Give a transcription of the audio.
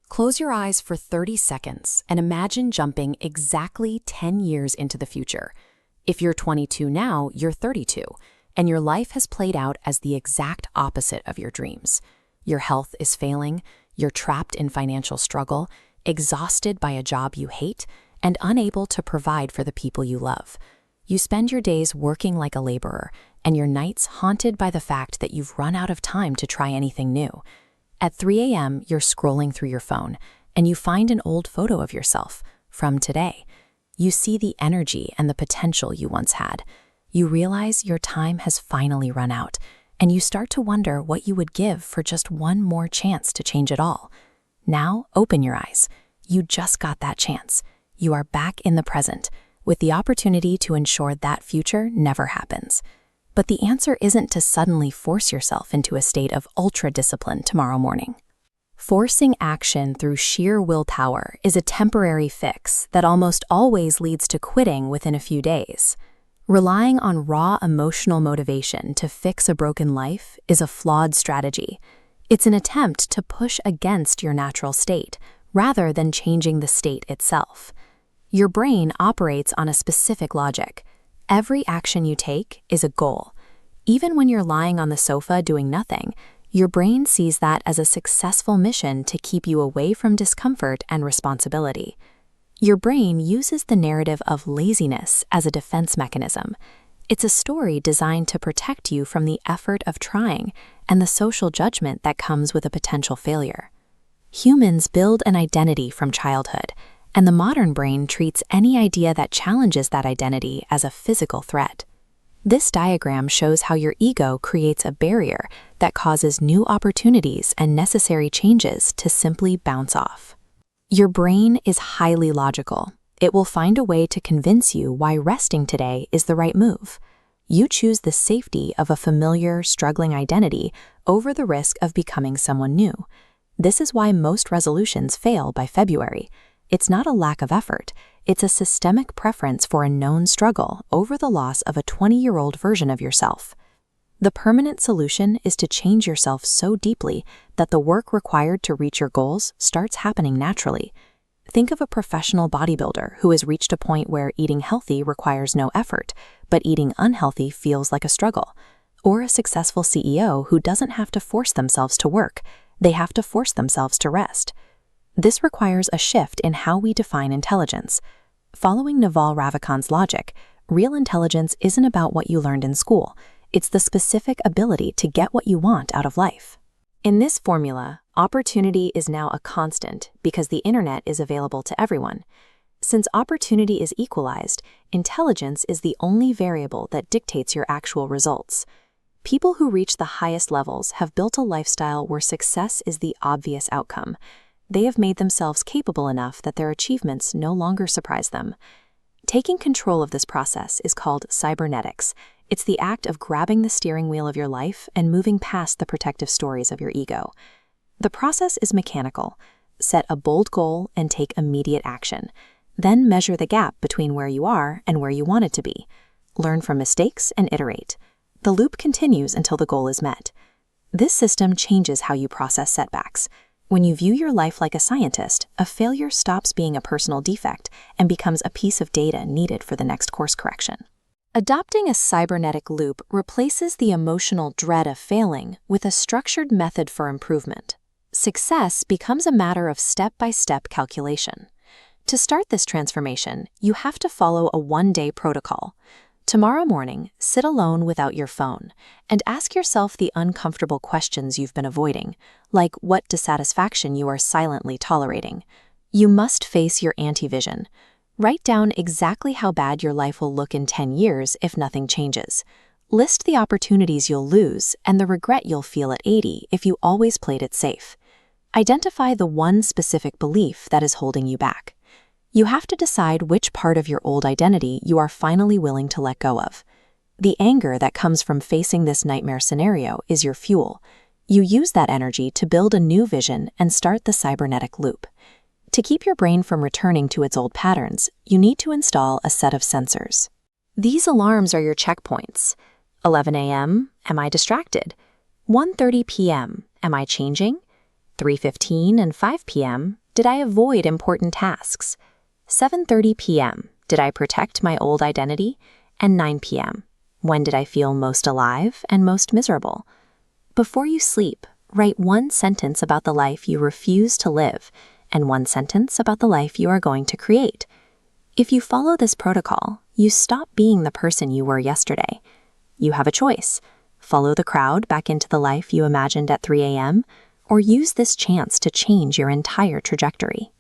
Close your eyes for 30 seconds and imagine jumping exactly 10 years into the future. If you're 22 now, you're 32, and your life has played out as the exact opposite of your dreams. Your health is failing, you're trapped in financial struggle, exhausted by a job you hate, and unable to provide for the people you love. You spend your days working like a laborer, and your nights haunted by the fact that you've run out of time to try anything new. At 3 a.m., you're scrolling through your phone, and you find an old photo of yourself from today. You see the energy and the potential you once had. You realize your time has finally run out, and you start to wonder what you would give for just one more chance to change it all. Now, open your eyes. You just got that chance. You are back in the present, with the opportunity to ensure that future never happens. But the answer isn't to suddenly force yourself into a state of ultra-discipline tomorrow morning. Forcing action through sheer willpower is a temporary fix that almost always leads to quitting within a few days. Relying on raw emotional motivation to fix a broken life is a flawed strategy. It's an attempt to push against your natural state, rather than changing the state itself. Your brain operates on a specific logic. Every action you take is a goal. Even when you're lying on the sofa doing nothing, your brain sees that as a successful mission to keep you away from discomfort and responsibility. Your brain uses the narrative of laziness as a defense mechanism. It's a story designed to protect you from the effort of trying and the social judgment that comes with a potential failure. Humans build an identity from childhood, and the modern brain treats any idea that challenges that identity as a physical threat. This diagram shows how your ego creates a barrier that causes new opportunities and necessary changes to simply bounce off. Your brain is highly logical. It will find a way to convince you why resting today is the right move. You choose the safety of a familiar, struggling identity over the risk of becoming someone new. This is why most resolutions fail by February. It's not a lack of effort. It's a systemic preference for a known struggle over the loss of a 20-year-old version of yourself. The permanent solution is to change yourself so deeply that the work required to reach your goals starts happening naturally. Think of a professional bodybuilder who has reached a point where eating healthy requires no effort, but eating unhealthy feels like a struggle. Or a successful CEO who doesn't have to force themselves to work. They have to force themselves to rest. This requires a shift in how we define intelligence. Following Naval Ravikant's logic, real intelligence isn't about what you learned in school. It's the specific ability to get what you want out of life. In this formula, opportunity is now a constant because the internet is available to everyone. Since opportunity is equalized, intelligence is the only variable that dictates your actual results. People who reach the highest levels have built a lifestyle where success is the obvious outcome. They have made themselves capable enough that their achievements no longer surprise them. Taking control of this process is called cybernetics. It's the act of grabbing the steering wheel of your life and moving past the protective stories of your ego. The process is mechanical. Set a bold goal and take immediate action. Then measure the gap between where you are and where you want it to be. Learn from mistakes and iterate. The loop continues until the goal is met. This system changes how you process setbacks. When you view your life like a scientist, a failure stops being a personal defect and becomes a piece of data needed for the next course correction. Adopting a cybernetic loop replaces the emotional dread of failing with a structured method for improvement. Success becomes a matter of step-by-step calculation. To start this transformation, you have to follow a one-day protocol. Tomorrow morning, sit alone without your phone and ask yourself the uncomfortable questions you've been avoiding, like what dissatisfaction you are silently tolerating. You must face your anti-vision. Write down exactly how bad your life will look in 10 years if nothing changes. List the opportunities you'll lose and the regret you'll feel at 80 if you always played it safe. Identify the one specific belief that is holding you back. You have to decide which part of your old identity you are finally willing to let go of. The anger that comes from facing this nightmare scenario is your fuel. You use that energy to build a new vision and start the cybernetic loop. To keep your brain from returning to its old patterns, you need to install a set of sensors. These alarms are your checkpoints. 11 a.m., am I distracted? 1:30 p.m., am I changing? 3:15 and 5 p.m., did I avoid important tasks? 7:30 p.m., did I protect my old identity? And 9 p.m., when did I feel most alive and most miserable? Before you sleep, write one sentence about the life you refuse to live and one sentence about the life you are going to create. If you follow this protocol, you stop being the person you were yesterday. You have a choice: follow the crowd back into the life you imagined at 3 a.m., or use this chance to change your entire trajectory.